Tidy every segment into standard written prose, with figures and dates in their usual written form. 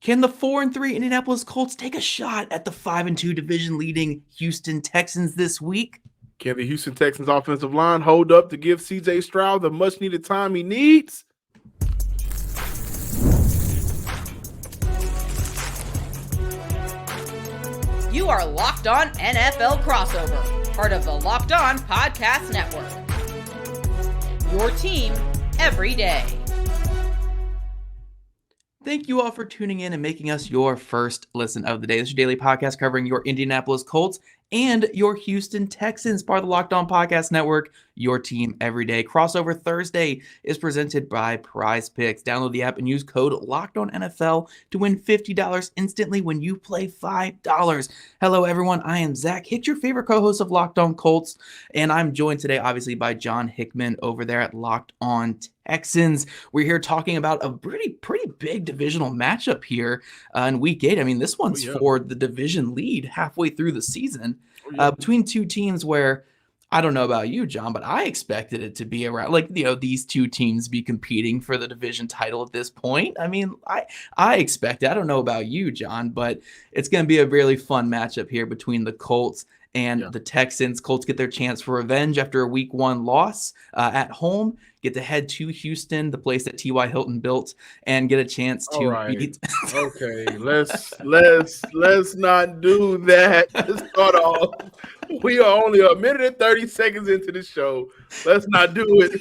Can the 4-3 Indianapolis Colts take a shot at the 5-2 division-leading Houston Texans this week? Can the Houston Texans offensive line hold up to give C.J. Stroud the much-needed time he needs? You are Locked On NFL Crossover, part of the Locked On Podcast Network. Your team every day. Thank you all for tuning in and making us your first listen of the day. This is your daily podcast covering your Indianapolis Colts and your Houston Texans, part of the Locked On Podcast Network, your team every day. Crossover Thursday is presented by Prize Picks. Download the app and use code LOCKEDONNFL to win $50 instantly when you play $5. Hello, everyone. I am Zach Hicks, your favorite co-host of Locked On Colts, and I'm joined today, obviously, by John Hickman over there at Locked On Texans. We're here talking about a pretty big divisional matchup here in Week 8. I mean, this one's for the division lead halfway through the season between two teams where, I don't know about you, John, but I expected it to be around, these two teams be competing for the division title at this point. I mean, I expect it. I don't know about you, John, but it's going to be a really fun matchup here between the Colts and the Texans. Colts get their chance for revenge after a Week 1 loss at home, get to head to Houston, the place that T.Y. Hilton built, and get a chance to beat. Okay, let's not do that. Let's start off. We are only a minute and 30 seconds into the show. Let's not do it.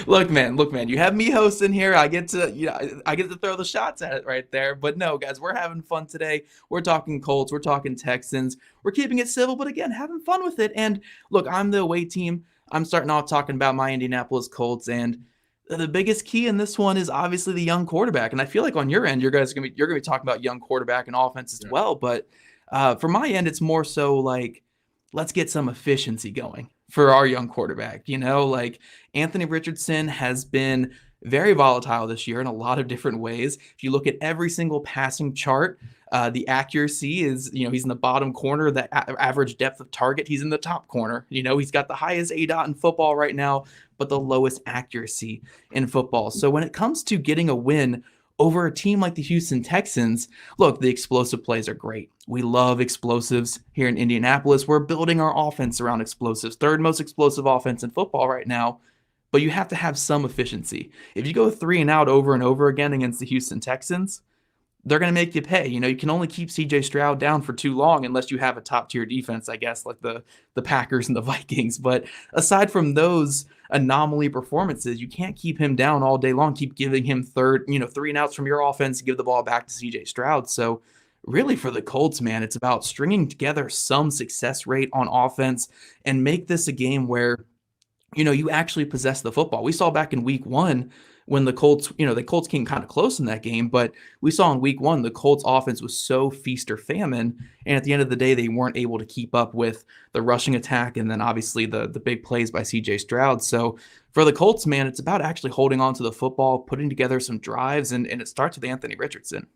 Look, man, you have me hosting here. I get to throw the shots at it right there. But no, guys, we're having fun today. We're talking Colts. We're talking Texans. We're keeping it civil, but again, having fun with it. And look, I'm the away team. I'm starting off talking about my Indianapolis Colts, and the biggest key in this one is obviously the young quarterback. And I feel like on your end, you're going to be talking about young quarterback and offense as well. But for my end, it's more so like, let's get some efficiency going for our young quarterback. Like Anthony Richardson has been very volatile this year in a lot of different ways. If you look at every single passing chart, the accuracy is, he's in the bottom corner. The average depth of target, he's in the top corner. He's got the highest ADOT in football right now, but the lowest accuracy in football. So when it comes to getting a win over a team like the Houston Texans, look, the explosive plays are great. We love explosives here in Indianapolis. We're building our offense around explosives. Third most explosive offense in football right now. But you have to have some efficiency. If you go 3 and out over and over again against the Houston Texans, they're going to make you pay. You can only keep C.J. Stroud down for too long unless you have a top-tier defense, I guess, like the Packers and the Vikings. But aside from those anomaly performances, you can't keep him down all day long. Keep giving him 3 and outs from your offense, give the ball back to C.J. Stroud. So really for the Colts, man, it's about stringing together some success rate on offense and make this a game where, you actually possess the football. We saw back in Week 1 when the Colts came kind of close in that game, but we saw in Week 1, the Colts offense was so feast or famine. And at the end of the day, they weren't able to keep up with the rushing attack. And then obviously the big plays by CJ Stroud. So for the Colts, man, it's about actually holding on to the football, putting together some drives, and it starts with Anthony Richardson.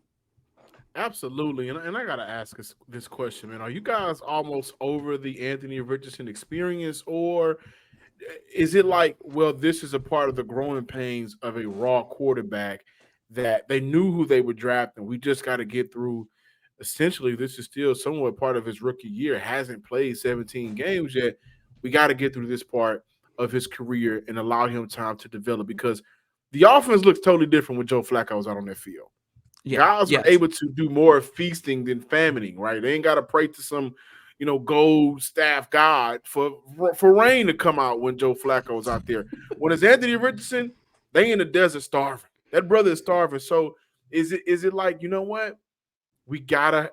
Absolutely. And I got to ask this question, man. Are you guys almost over the Anthony Richardson experience, or is it like, well, this is a part of the growing pains of a raw quarterback that they knew who they would draft, and we just got to get through? Essentially, this is still somewhat part of his rookie year. Hasn't played 17 games yet. We got to get through this part of his career and allow him time to develop, because the offense looks totally different when Joe Flacco was out on that field. Guys are able to do more feasting than famining, right? They ain't got to pray to some gold staff God for rain to come out when Joe Flacco's out there. When it's Anthony Richardson, they in the desert starving. That brother is starving. So is it like, what? We gotta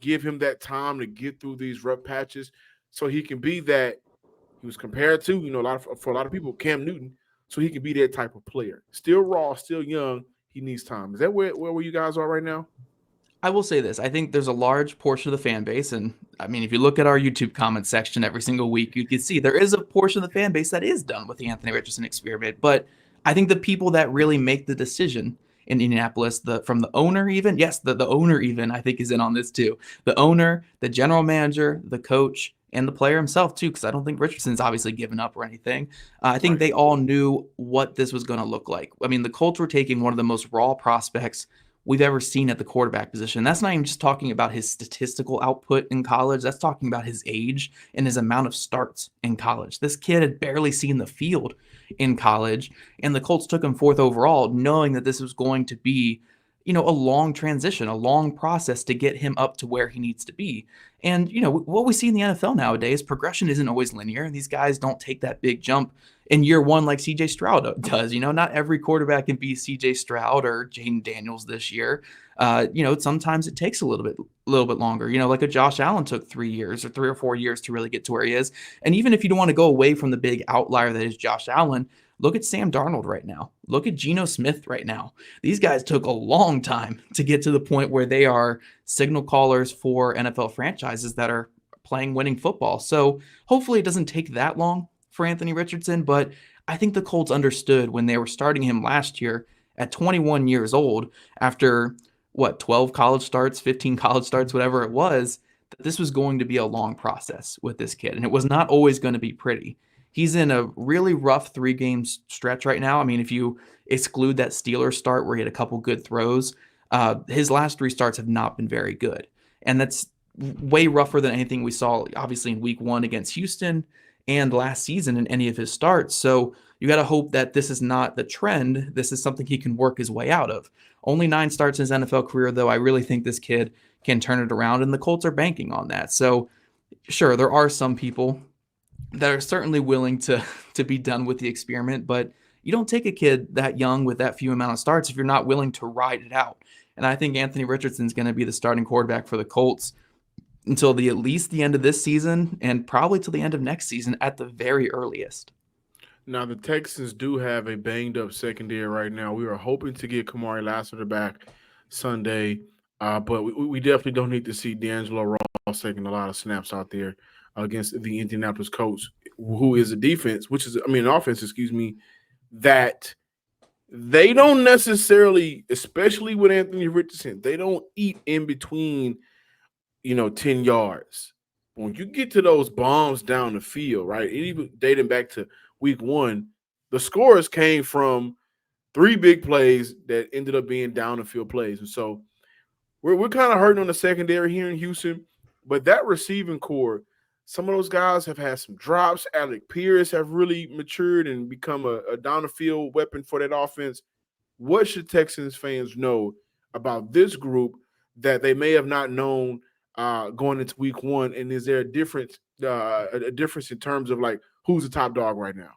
give him that time to get through these rough patches so he can be that. He was compared to, for a lot of people, Cam Newton, so he can be that type of player. Still raw, still young. He needs time. Is that where you guys are right now? I will say this. I think there's a large portion of the fan base, and I mean, if you look at our YouTube comment section every single week, you can see there is a portion of the fan base that is done with the Anthony Richardson experiment. But I think the people that really make the decision in Indianapolis, from the owner even, yes, the owner even, I think is in on this too. The owner, the general manager, the coach, and the player himself too, because I don't think Richardson's obviously given up or anything. I think they all knew what this was going to look like. I mean, the Colts were taking one of the most raw prospects we've ever seen at the quarterback position. That's not even just talking about his statistical output in college. That's talking about his age and his amount of starts in college. This kid had barely seen the field in college, and the Colts took him fourth overall, knowing that this was going to be, a long transition, a long process to get him up to where he needs to be. And, what we see in the NFL nowadays, progression isn't always linear. These guys don't take that big jump in year one like CJ Stroud does. Not every quarterback can be CJ Stroud or Jaden Daniels this year. Sometimes it takes a little bit longer. Like a Josh Allen took 3 years or 3 or 4 years to really get to where he is. And even if you don't want to go away from the big outlier that is Josh Allen, look at Sam Darnold right now. Look at Geno Smith right now. These guys took a long time to get to the point where they are signal callers for NFL franchises that are playing winning football. So hopefully it doesn't take that long for Anthony Richardson, but I think the Colts understood when they were starting him last year at 21 years old after 12 college starts, 15 college starts, whatever it was, that this was going to be a long process with this kid. And it was not always going to be pretty. He's in a really rough 3-game stretch right now. I mean, if you exclude that Steelers start where he had a couple good throws, his last 3 starts have not been very good. And that's way rougher than anything we saw, obviously, in week 1 against Houston and last season in any of his starts. So you got to hope that this is not the trend. This is something he can work his way out of. Only 9 starts in his NFL career, though. I really think this kid can turn it around, and the Colts are banking on that. So, sure, there are some people that are certainly willing to be done with the experiment, but you don't take a kid that young with that few amount of starts if you're not willing to ride it out. And I think Anthony Richardson is going to be the starting quarterback for the Colts until at least the end of this season and probably till the end of next season at the very earliest. Now, the Texans do have a banged-up secondary right now. We are hoping to get Kamari Lassiter back Sunday, but we definitely don't need to see D'Angelo Ross taking a lot of snaps out there against the Indianapolis Colts, who is a defense, an offense, that they don't necessarily, especially with Anthony Richardson, they don't eat in between, 10 yards. When you get to those bombs down the field, right, even dating back to week 1, the scores came from 3 big plays that ended up being down the field plays. And so we're kind of hurting on the secondary here in Houston, but that receiving core, some of those guys have had some drops. Alec Pierce have really matured and become a down the field weapon for that offense. What should Texans fans know about this group that they may have not known going into week 1? And is there a difference in terms of like who's the top dog right now?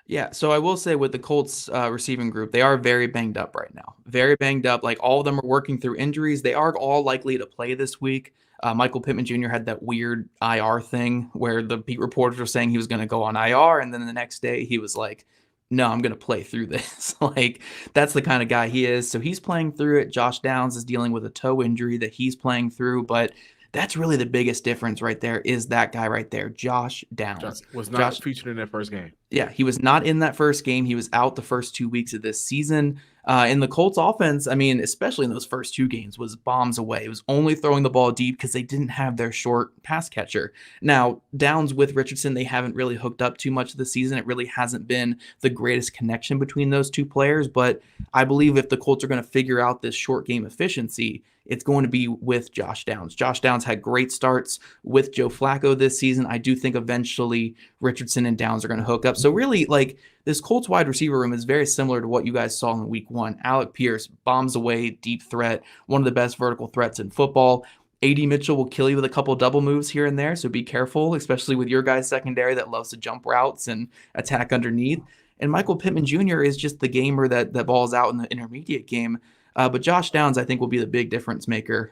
Yeah, so I will say with the Colts receiving group, they are very banged up right now. Very banged up. Like all of them are working through injuries. They are all likely to play this week. Michael Pittman Jr. had that weird IR thing where the beat reporters were saying he was going to go on IR, and then the next day he was like, no, I'm going to play through this. Like, that's the kind of guy he is. So he's playing through it. Josh Downs is dealing with a toe injury that he's playing through, but that's really the biggest difference right there is that guy right there, Josh Downs. Was not featured in that first game. Yeah, he was not in that first game. He was out the first 2 weeks of this season. And the Colts offense, I mean, especially in those first 2 games, was bombs away. It was only throwing the ball deep because they didn't have their short pass catcher. Now, Downs with Richardson, they haven't really hooked up too much this season. It really hasn't been the greatest connection between those 2 players. But I believe if the Colts are going to figure out this short game efficiency, it's going to be with Josh Downs. Josh Downs had great starts with Joe Flacco this season. I do think eventually Richardson and Downs are going to hook up. So really, like, this Colts wide receiver room is very similar to what you guys saw in week 1. Alec Pierce, bombs away, deep threat, one of the best vertical threats in football. A.D. Mitchell will kill you with a couple double moves here and there, so be careful, especially with your guys' secondary that loves to jump routes and attack underneath. And Michael Pittman Jr. is just the gamer that balls out in the intermediate game. But Josh Downs, I think, will be the big difference maker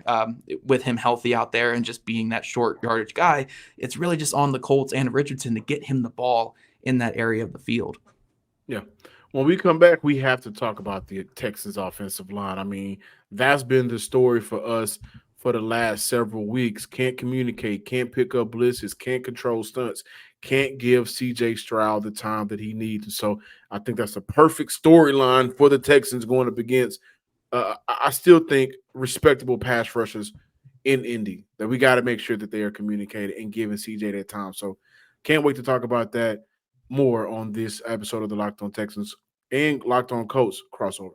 with him healthy out there and just being that short yardage guy. It's really just on the Colts and Richardson to get him the ball in that area of the field. Yeah. When we come back, we have to talk about the Texans offensive line. I mean, that's been the story for us for the last several weeks. Can't communicate, can't pick up blitzes, can't control stunts, can't give CJ Stroud the time that he needs. And so I think that's a perfect storyline for the Texans going up against I still think respectable pass rushers in Indy, that we got to make sure that they are communicating and giving CJ that time. So can't wait to talk about that more on this episode of the Locked On Texans and Locked On Colts crossover.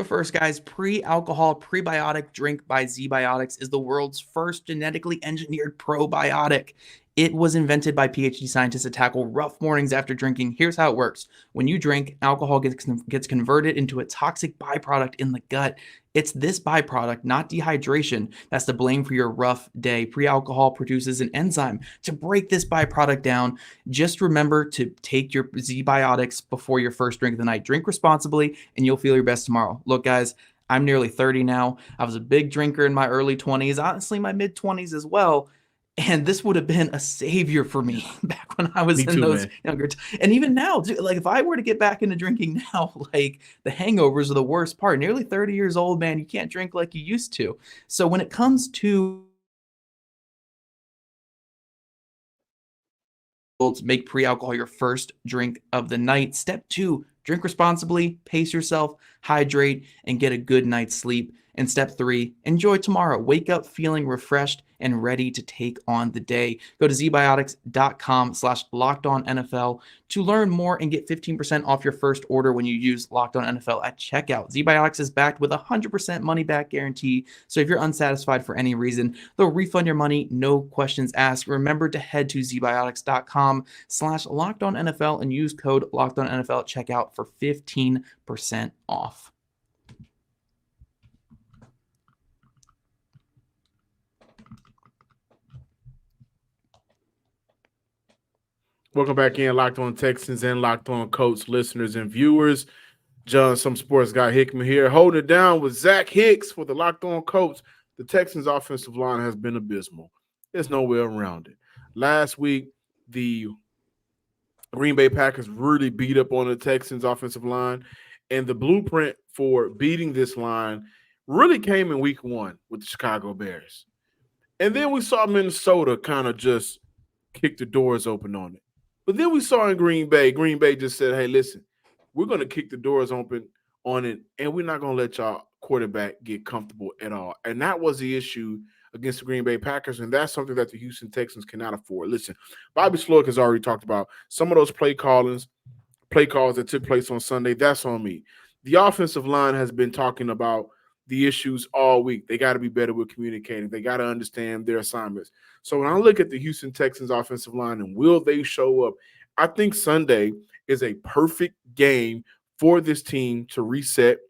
But first, guys, pre-alcohol prebiotic drink by Zbiotics is the world's first genetically engineered probiotic. It was invented by PhD scientists to tackle rough mornings after drinking. Here's how it works. When you drink, alcohol gets converted into a toxic byproduct in the gut. It's this byproduct, not dehydration, that's to blame for your rough day. Pre-alcohol produces an enzyme to break this byproduct down. Just remember to take your Zbiotics before your first drink of the night. Drink responsibly, and you'll feel your best tomorrow. Look, guys, I'm nearly 30 now. I was a big drinker in my early 20s, honestly, my mid 20s as well. And this would have been a savior for me back when I was in those younger and even now, like if I were to get back into drinking now, like the hangovers are the worst part. Nearly 30 years old, man, you can't drink like you used to. So when it comes to make pre-alcohol your first drink of the night. Step 2, drink responsibly, pace yourself, hydrate, and get a good night's sleep. And step 3, enjoy tomorrow. Wake up feeling refreshed and ready to take on the day. Go to zbiotics.com/lockedonnfl to learn more and get 15% off your first order when you use Locked On NFL at checkout. Zbiotics is backed with a 100% money back guarantee. So if you're unsatisfied for any reason, they'll refund your money, no questions asked. Remember to head to zbiotics.com/lockedonnfl and use code lockedonnfl at checkout for 15% off. Welcome back in, Locked On Texans and Locked On Colts listeners and viewers. John, some sports guy Hickman here, holding it down with Zach Hicks for the Locked On Colts. The Texans' offensive line has been abysmal. There's no way around it. Last week, the Green Bay Packers really beat up on the Texans' offensive line, and the blueprint for beating this line really came in week 1 with the Chicago Bears. And then we saw Minnesota kind of just kick the doors open on it. But then we saw in Green Bay just said, hey, listen, we're going to kick the doors open on it, and we're not going to let y'all quarterback get comfortable at all. And that was the issue against the Green Bay Packers, and that's something that the Houston Texans cannot afford. Listen, Bobby Slowick has already talked about some of those play calls that took place on Sunday. That's on me. The offensive line has been talking about the issues all week. They got to be better with communicating. They got to understand their assignments. So when I look at the Houston Texans offensive line and will they show up, I think Sunday is a perfect game for this team to reset,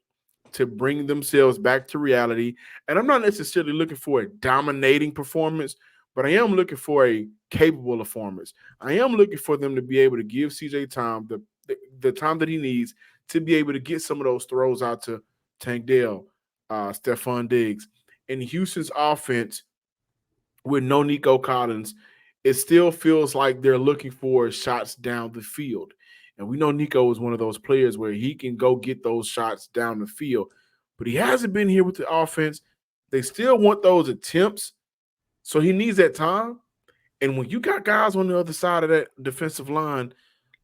to bring themselves back to reality. And I'm not necessarily looking for a dominating performance, but I am looking for a capable performance. I am looking for them to be able to give CJ time the time that he needs to be able to get some of those throws out to Tank Dell, Stephon Diggs. In Houston's offense, with no Nico Collins, it still feels like they're looking for shots down the field. And we know Nico is one of those players where he can go get those shots down the field. But he hasn't been here with the offense. They still want those attempts. So he needs that time. And when you got guys on the other side of that defensive line,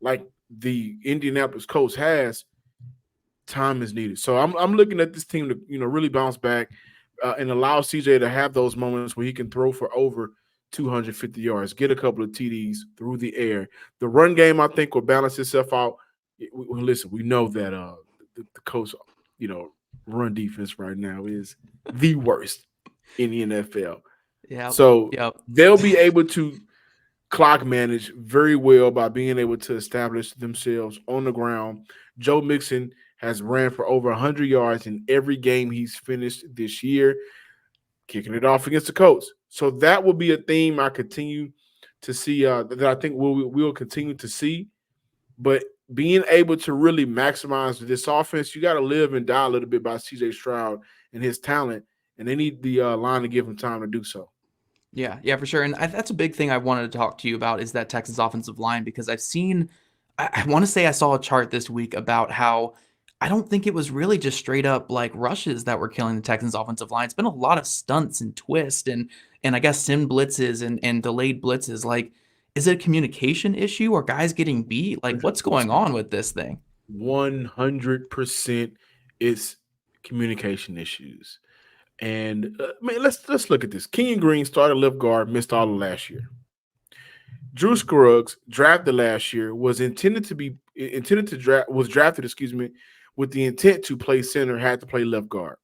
like the Indianapolis Colts has, time is needed. So I'm looking at this team to really bounce back and allow CJ to have those moments where he can throw for over 250 yards, get a couple of TDs through the air. The run game, I think, will balance itself out. Listen, we know that the Colts, run defense right now is the worst in the NFL. Yeah. So they'll be able to clock manage very well by being able to establish themselves on the ground. Joe Mixon has ran for over 100 yards in every game he's finished this year, kicking it off against the Colts. So that will be a theme I continue to see that I think we'll continue to see. But being able to really maximize this offense, you got to live and die a little bit by C.J. Stroud and his talent, and they need the line to give him time to do so. Yeah, for sure. And that's a big thing I wanted to talk to you about is that Texas offensive line, because I've seen – I want to say I saw a chart this week about how I don't think it was really just straight up like rushes that were killing the Texans offensive line. It's been a lot of stunts and twists and I guess sim blitzes and delayed blitzes. Like, is it a communication issue or guys getting beat? Like, what's going on with this thing? 100% it's communication issues. And let's look at this. Kenyon Green started left guard, missed all of last year. Drew Scruggs, drafted last year, was intended to be was drafted, with the intent to play center, had to play left guard.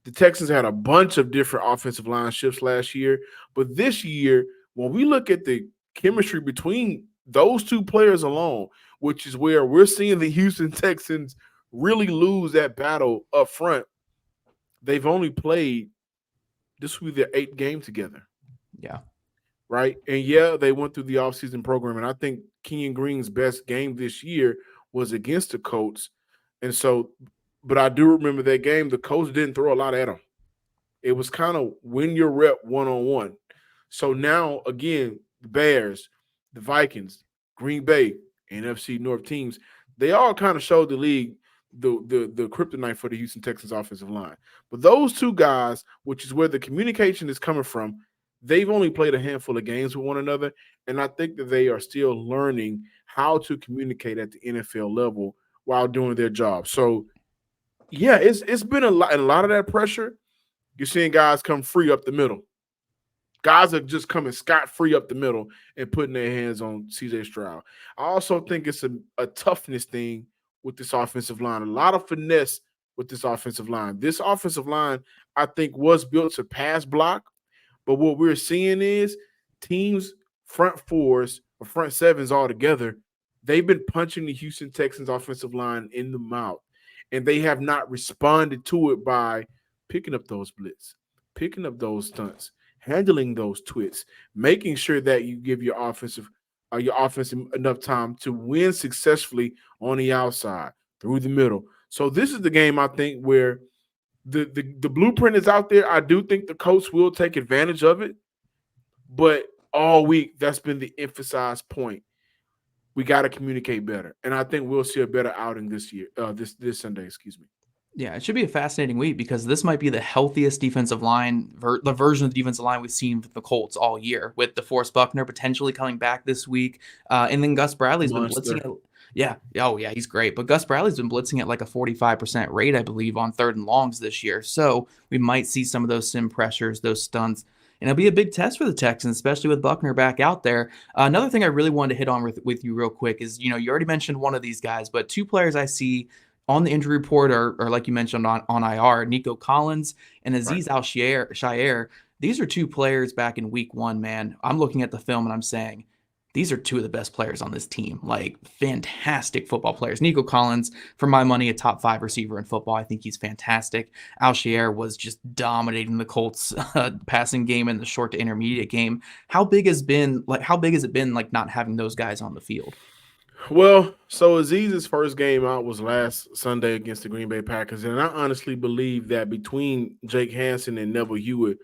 The Texans had a bunch of different offensive line shifts last year, but this year, when we look at the chemistry between those two players alone, which is where we're seeing the Houston Texans really lose that battle up front, they've only played, this will be their 8th game together. Yeah. Right? And yeah, they went through the offseason program, and I think Kenyon Green's best game this year was against the Colts. And so, but I do remember that game, the Colts didn't throw a lot at him. It was kind of win your rep one-on-one. So now, again, the Bears, the Vikings, Green Bay, NFC North teams, they all kind of showed the league the kryptonite for the Houston Texans offensive line. But those two guys, which is where the communication is coming from, they've only played a handful of games with one another, and I think that they are still learning how to communicate at the NFL level while doing their job. So, yeah, it's been a lot of that pressure. You're seeing guys come free up the middle. Guys are just coming scot-free up the middle and putting their hands on C.J. Stroud. I also think it's a toughness thing with this offensive line, a lot of finesse with this offensive line. This offensive line, I think, was built to pass block, but what we're seeing is teams' front fours or front sevens altogether, they've been punching the Houston Texans offensive line in the mouth, and they have not responded to it by picking up those blitz, picking up those stunts, handling those twits, making sure that you give your offense enough time to win successfully on the outside, through the middle. So this is the game, I think, where the blueprint is out there. I do think the Colts will take advantage of it, but all week that's been the emphasized point. We got to communicate better, and I think we'll see a better outing this year. This Sunday, excuse me. Yeah, it should be a fascinating week because this might be the healthiest defensive line, the version of the defensive line we've seen with the Colts all year, with DeForest Buckner potentially coming back this week. And then Gus Bradley's been blitzing. He's great. But Gus Bradley's been blitzing at like a 45% rate, I believe, on 3rd and longs this year. So we might see some of those sim pressures, those stunts. And it'll be a big test for the Texans, especially with Buckner back out there. Another thing I really wanted to hit on with you real quick is, you already mentioned one of these guys, but 2 players I see on the injury report or like you mentioned on IR, Nico Collins and Azeez Al-Shaair. These are 2 players back in week 1, man. I'm looking at the film and I'm saying, these are 2 of the best players on this team, like fantastic football players. Nico Collins, for my money, a top 5 receiver in football. I think he's fantastic. Al-Shaair was just dominating the Colts passing game in the short to intermediate game. How big has it been not having those guys on the field? Well, so Aziz's first game out was last Sunday against the Green Bay Packers, and I honestly believe that between Jake Hansen and Neville Hewitt,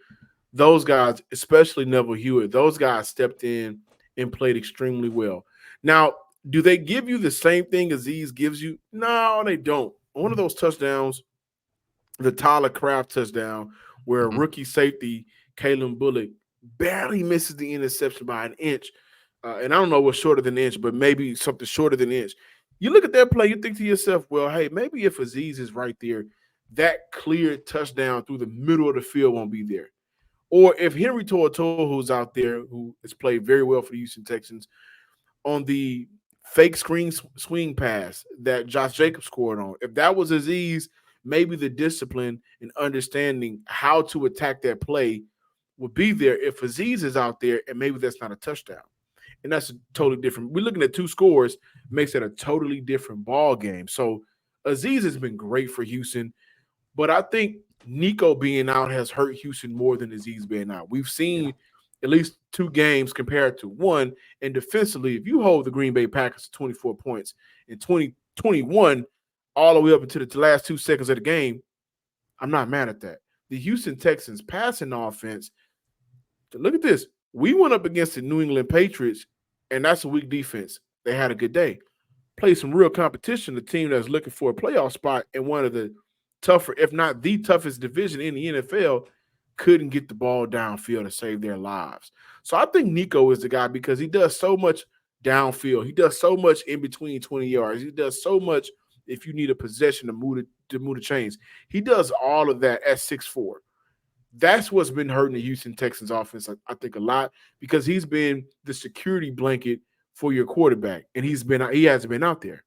those guys, especially Neville Hewitt, those guys stepped in and played extremely well. Now, do they give you the same thing Azeez gives you? No, they don't. One of those touchdowns, the Tyler Kraft touchdown, where rookie safety Kalen Bullock barely misses the interception by an inch. And I don't know what's shorter than an inch, but maybe something shorter than an inch. You look at that play, you think to yourself, well, hey, maybe if Azeez is right there, that clear touchdown through the middle of the field won't be there. Or if Henry To'oTo'o, who's out there, who has played very well for the Houston Texans, on the fake screen swing pass that Josh Jacobs scored on, if that was Azeez, maybe the discipline and understanding how to attack that play would be there. If Azeez is out there, and maybe that's not a touchdown. And that's totally different. We're looking at 2 scores, makes it a totally different ball game. So Azeez has been great for Houston, but I think Nico being out has hurt Houston more than Azeez being out. We've seen at least 2 games compared to 1, and defensively, if you hold the Green Bay Packers to 24 points in 2021 all the way up into the last 2 seconds of the game, I'm not mad at that. The Houston Texans passing offense, look at this. We went up against the New England Patriots, and that's a weak defense. They had a good day. Played some real competition, the team that's looking for a playoff spot in one of the tougher, if not the toughest division in the NFL, couldn't get the ball downfield to save their lives. So I think Nico is the guy because he does so much downfield. He does so much in between 20 yards. He does so much if you need a possession to move the chains. He does all of that at 6'4". That's what's been hurting the Houston Texans offense, I think, a lot, because he's been the security blanket for your quarterback, and he hasn't been out there.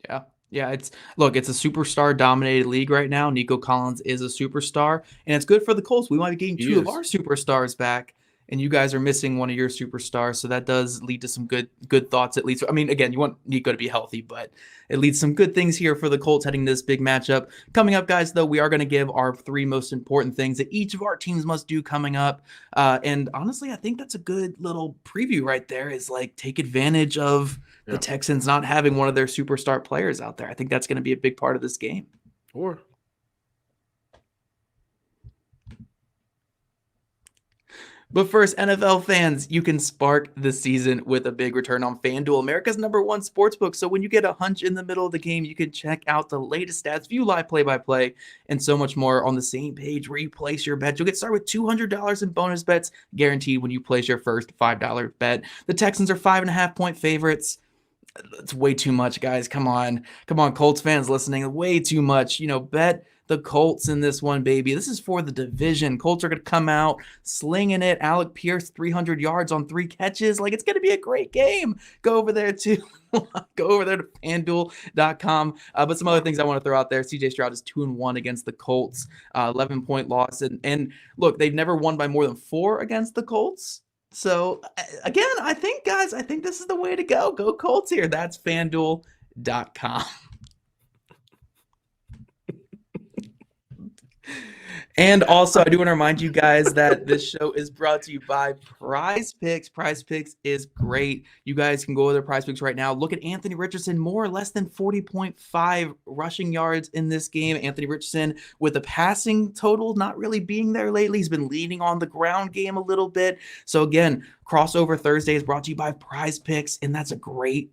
Yeah. Yeah, it's a superstar dominated league right now. Nico Collins is a superstar, and it's good for the Colts. We might be getting He two of is. our superstars back, and you guys are missing one of your superstars. So that does lead to some good thoughts, at least. I mean, again, you want Nico to be healthy, but it leads some good things here for the Colts heading to this big matchup. Coming up, guys, though, we are going to give our 3 most important things that each of our teams must do coming up. And honestly, I think that's a good little preview right there, is like take advantage of the Texans not having one of their superstar players out there. I think that's going to be a big part of this game. Or But first, NFL fans, you can spark the season with a big return on FanDuel, America's #1 sportsbook. So when you get a hunch in the middle of the game, you can check out the latest stats, view live play-by-play, and so much more on the same page where you place your bet. You'll get started with $200 in bonus bets guaranteed when you place your first $5 bet. The Texans are 5.5-point favorites. It's way too much, guys. Come on, Colts fans listening. Way too much. Bet the Colts in this one, baby. This is for the division. Colts are going to come out slinging it. Alec Pierce, 300 yards on 3 catches. Like, it's going to be a great game. Go over there to FanDuel.com. But some other things I want to throw out there. CJ Stroud is 2-1 against the Colts, 11-point loss. And look, they've never won by more than 4 against the Colts. So again, I think this is the way to go. Go Colts here. That's FanDuel.com. And also, I do want to remind you guys that this show is brought to you by Prize Picks. Prize Picks is great. You guys can go over their Prize Picks right now. Look at Anthony Richardson, more or less than 40.5 rushing yards in this game. Anthony Richardson with a passing total not really being there lately. He's been leaning on the ground game a little bit. So again, Crossover Thursday is brought to you by Prize Picks, and that's a great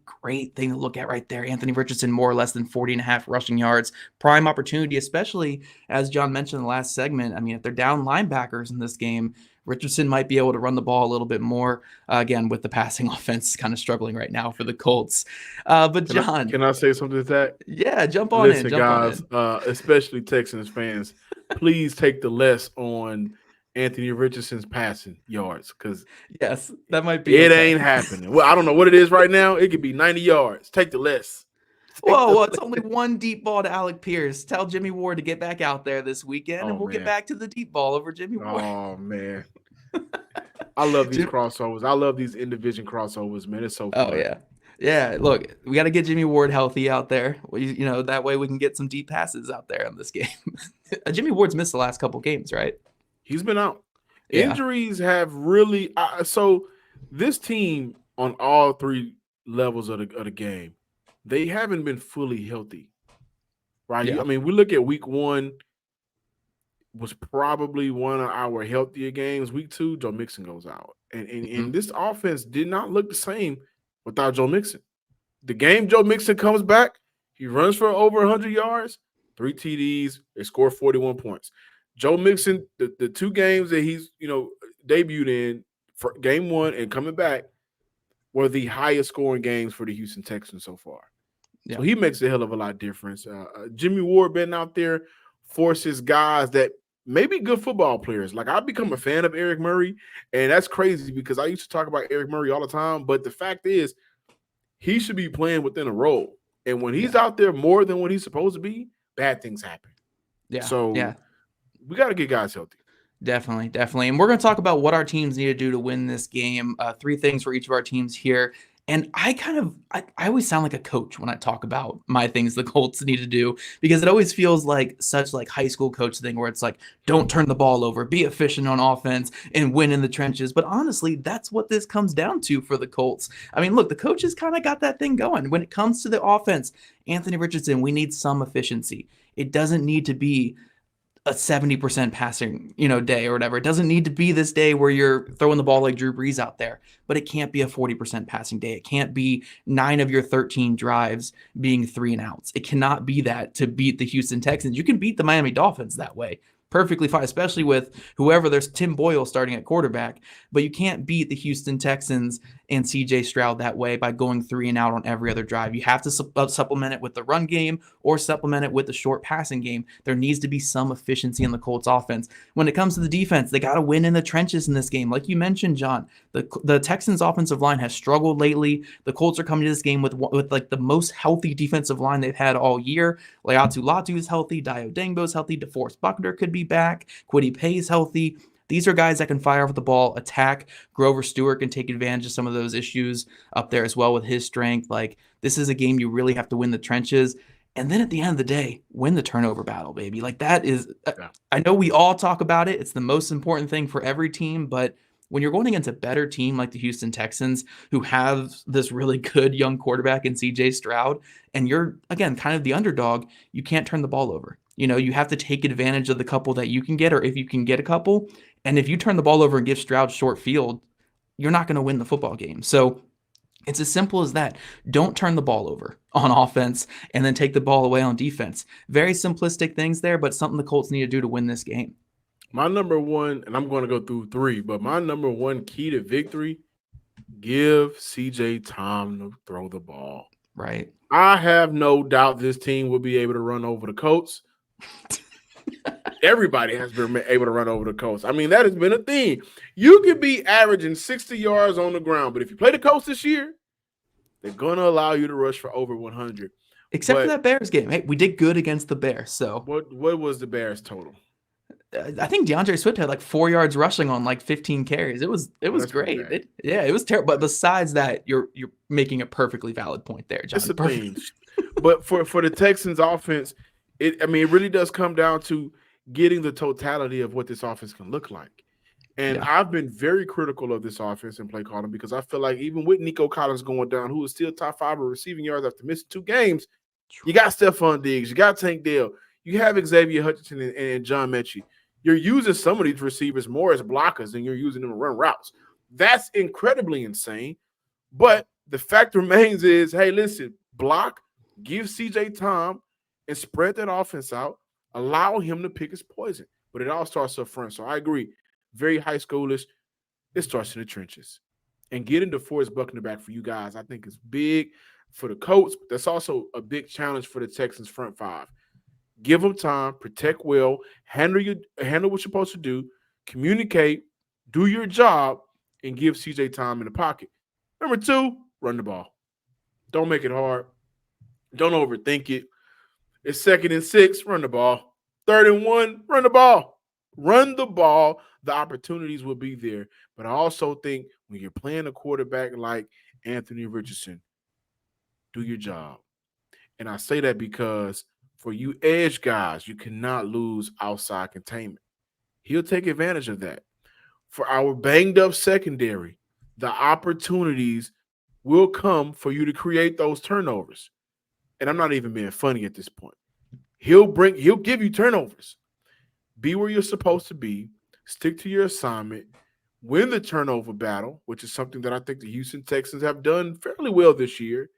thing to look at right there. Anthony Richardson, more or less than 40.5 rushing yards. Prime opportunity, especially as John mentioned in the last segment. I mean, if they're down linebackers in this game, Richardson might be able to run the ball a little bit more, again, with the passing offense kind of struggling right now for the Colts. But John. Can I say something to that? Yeah, jump on in. Guys, especially Texans fans, please take the less on Anthony Richardson's passing yards, because yes, that might be. It ain't happening. Well, I don't know what it is right now. It could be 90 yards. Take the less. Well, it's only one deep ball to Alec Pierce. Tell Jimmy Ward to get back out there this weekend, and we'll get back to the deep ball over Jimmy Ward. Oh, man. I love these crossovers. I love these in-division crossovers, man. It's so fun. Oh, yeah. Yeah, look, we got to get Jimmy Ward healthy out there. That way we can get some deep passes out there in this game. Jimmy Ward's missed the last couple games, right? He's been out. Yeah. Injuries have really so this team on all 3 levels of the game, they haven't been fully healthy, right? Yeah. I mean, we look at week 1 was probably one of our healthier games. Week 2, Joe Mixon goes out. And this offense did not look the same without Joe Mixon. The game Joe Mixon comes back, he runs for over 100 yards, 3 TDs, they score 41 points. Joe Mixon, the 2 games that he's, debuted in for game 1 and coming back were the highest scoring games for the Houston Texans so far. Yeah. So he makes a hell of a lot of difference. Jimmy Ward being out there forces guys that may be good football players. Like, I've become a fan of Eric Murray, and that's crazy because I used to talk about Eric Murray all the time. But the fact is, he should be playing within a role. And when he's out there more than what he's supposed to be, bad things happen. Yeah. So we got to get guys healthy. Definitely. And we're going to talk about what our teams need to do to win this game. 3 things for each of our teams here. And I always sound like a coach when I talk about my things the Colts need to do, because it always feels like such like high school coach thing where it's like, don't turn the ball over, be efficient on offense and win in the trenches. But honestly, that's what this comes down to for the Colts. I mean, look, the coaches kind of got that thing going. When it comes to the offense, Anthony Richardson, we need some efficiency. It doesn't need to be a 70% passing, day or whatever. It doesn't need to be this day where you're throwing the ball like Drew Brees out there, but it can't be a 40% passing day. It can't be 9 of your 13 drives being 3 and outs. It cannot be that to beat the Houston Texans. You can beat the Miami Dolphins that way, perfectly fine, especially with whoever. There's Tim Boyle starting at quarterback, but you can't beat the Houston Texans and CJ Stroud that way by going 3 and out on every other drive. You have to supplement it with the run game or supplement it with the short passing game. There needs to be some efficiency in the Colts offense. When it comes to the defense, they got to win in the trenches in this game. Like you mentioned, John, the Texans offensive line has struggled lately. The Colts are coming to this game with like the most healthy defensive line they've had all year. Leatu Latu is healthy. Dio Dangbo is healthy. DeForest Buckner could be back. Kwity Paye is healthy. These are guys that can fire off the ball, attack. Grover Stewart can take advantage of some of those issues up there as well with his strength. Like, this is a game you really have to win the trenches. And then at the end of the day, win the turnover battle, baby. Like, that is, I know we all talk about it. It's the most important thing for every team. But when you're going against a better team like the Houston Texans, who have this really good young quarterback in CJ Stroud, and you're, again, kind of the underdog, you can't turn the ball over. You know, you have to take advantage of the couple that you can get, or if you can get a couple. And if you turn the ball over and give Stroud short field, you're not going to win the football game. So it's as simple as that. Don't turn the ball over on offense and then take the ball away on defense. Very simplistic things there, but something the Colts need to do to win this game. My number one, and I'm going to go through 3, but my number one key to victory, give CJ time to throw the ball. Right. I have no doubt this team will be able to run over the Colts. Everybody has been able to run over the Colts. I mean, that has been a thing. You could be averaging 60 yards on the ground, but if you play the Colts this year, they're going to allow you to rush for over 100. Except for that Bears game. Hey, we did good against the Bears. So what was the Bears total? I think DeAndre Swift had like 4 yards rushing on like 15 carries. It was great. It was terrible. But besides that, you're making a perfectly valid point there, John. It's a thing. But for the Texans offense, it really does come down to getting the totality of what this offense can look like. And I've been very critical of this offense and play calling because I feel like even with Nico Collins going down, who is still top 5 of receiving yards after missing 2 games, you got Stephon Diggs, you got Tank Dell, you have Xavier Hutchinson and John Mechie. You're using some of these receivers more as blockers than you're using them to run routes. That's incredibly insane. But the fact remains is, hey, listen, block, give CJ time, and spread that offense out. Allow him to pick his poison. But it all starts up front. So I agree. Very high schoolish. It starts in the trenches. And getting DeForest Buckner back for you guys, I think is big for the Colts. But that's also a big challenge for the Texans front 5. Give them time, protect well, handle what you're supposed to do, communicate, do your job, and give CJ time in the pocket. Number 2, run the ball. Don't make it hard. Don't overthink it. It's 2nd and 6, run the ball. 3rd and 1, run the ball. Run the ball. The opportunities will be there. But I also think when you're playing a quarterback like Anthony Richardson, do your job. And I say that because for you edge guys, you cannot lose outside containment. He'll take advantage of that. For our banged up secondary, the opportunities will come for you to create those turnovers. And I'm not even being funny at this point. He'll give you turnovers. Be where you're supposed to be. Stick to your assignment. Win the turnover battle, which is something that I think the Houston Texans have done fairly well this year.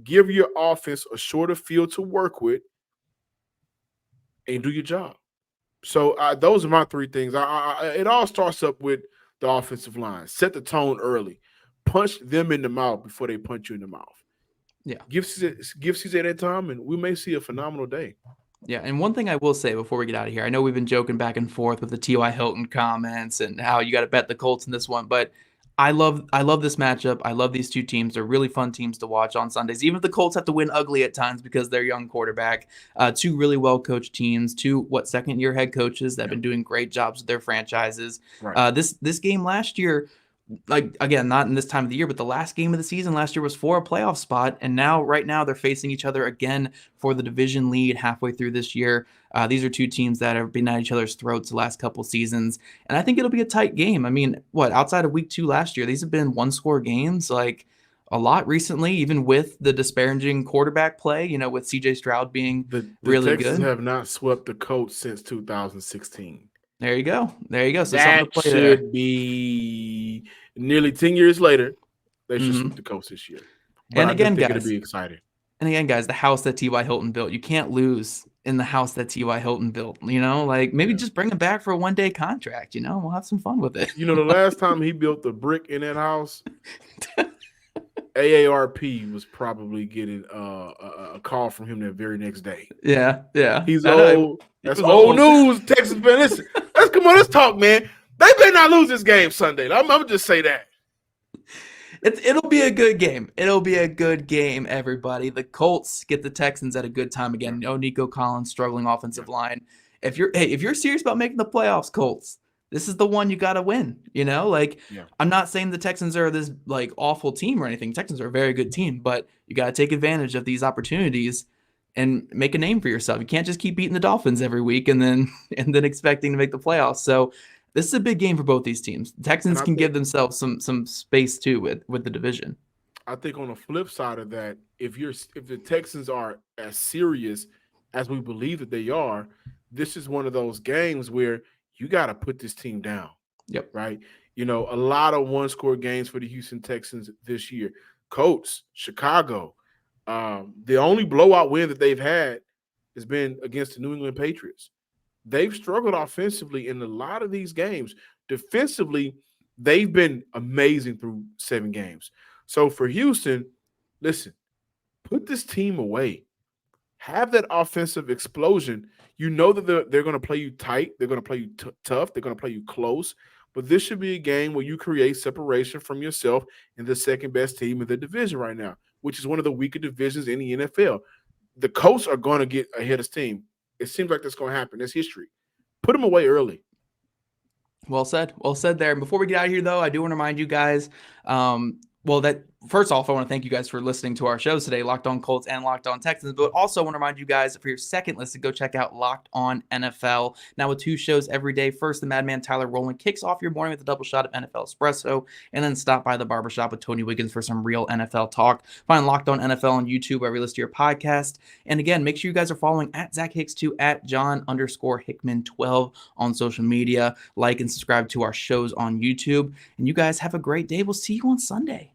Give your offense a shorter field to work with and do your job. So those are my 3 things. It all starts up with the offensive line. Set the tone early. Punch them in the mouth before they punch you in the mouth. Yeah. Give CJ that time, and we may see a phenomenal day. Yeah, and one thing I will say before we get out of here, I know we've been joking back and forth with the T.Y. Hilton comments and how you got to bet the Colts in this one, but I love this matchup. I love these 2 teams. They're really fun teams to watch on Sundays, even if the Colts have to win ugly at times because they're young quarterback. 2 really well-coached teams, 2 second-year head coaches that have been doing great jobs with their franchises. Right. This game last year, like, again, not in this time of the year, but the last game of the season last year was for a playoff spot. And right now they're facing each other again for the division lead halfway through this year. These are 2 teams that have been at each other's throats the last couple seasons. And I think it'll be a tight game. I mean, outside of week 2 last year, these have been 1-score games, like a lot recently, even with the disparaging quarterback play, with CJ Stroud being really good. The Texans have not swept the Colts since 2016. There you go. So that should be nearly 10 years later. They should sweep the Colts this year. But and again, guys, it'll be exciting. And again, guys, the house that T.Y. Hilton built, you can't lose in the house that T.Y. Hilton built, like maybe just bring him back for a one-day contract, we'll have some fun with it. The last time he built a brick in that house, AARP was probably getting a call from him that very next day. Yeah. He's old. That's old news, Texas fan. Listen, let's talk, man. They better not lose this game Sunday. I'm gonna just say that. It'll be a good game. It'll be a good game, everybody. The Colts get the Texans at a good time again. No Nico Collins, struggling offensive line. If you're serious about making the playoffs, Colts, this is the one you got to win. I'm not saying the Texans are this like awful team or anything. Texans are a very good team, but you got to take advantage of these opportunities and make a name for yourself. You can't just keep beating the Dolphins every week and then expecting to make the playoffs. So this is a big game for both these teams. The Texans can give themselves some space too with the division. I think on the flip side of that, if the Texans are as serious as we believe that they are, this is one of those games where you got to put this team down. Yep. Right. A lot of one-score games for the Houston Texans this year. Colts, Chicago. The only blowout win that they've had has been against the New England Patriots. They've struggled offensively in a lot of these games. Defensively, they've been amazing through 7 games. So for Houston, listen, put this team away. Have that offensive explosion. You know that they're going to play you tight. They're going to play you tough. They're going to play you close. But this should be a game where you create separation from yourself and the second-best team in the division right now, which is one of the weaker divisions in the NFL. The Colts are going to get ahead of steam. It seems like that's going to happen. That's history. Put them away early. Well said. Well said there. And before we get out of here, though, I do want to remind you guys, first off, I want to thank you guys for listening to our shows today, Locked On Colts and Locked On Texans. But also want to remind you guys for your second listen, go check out Locked On NFL. Now with 2 shows every day. First, the Madman Tyler Rowland kicks off your morning with a double shot of NFL espresso, and then stop by the barbershop with Tony Wiggins for some real NFL talk. Find Locked On NFL on YouTube where we list to your podcast. And again, make sure you guys are following at Zach Hicks2 at John_Hickman12 on social media. Like and subscribe to our shows on YouTube. And you guys have a great day. We'll see you on Sunday.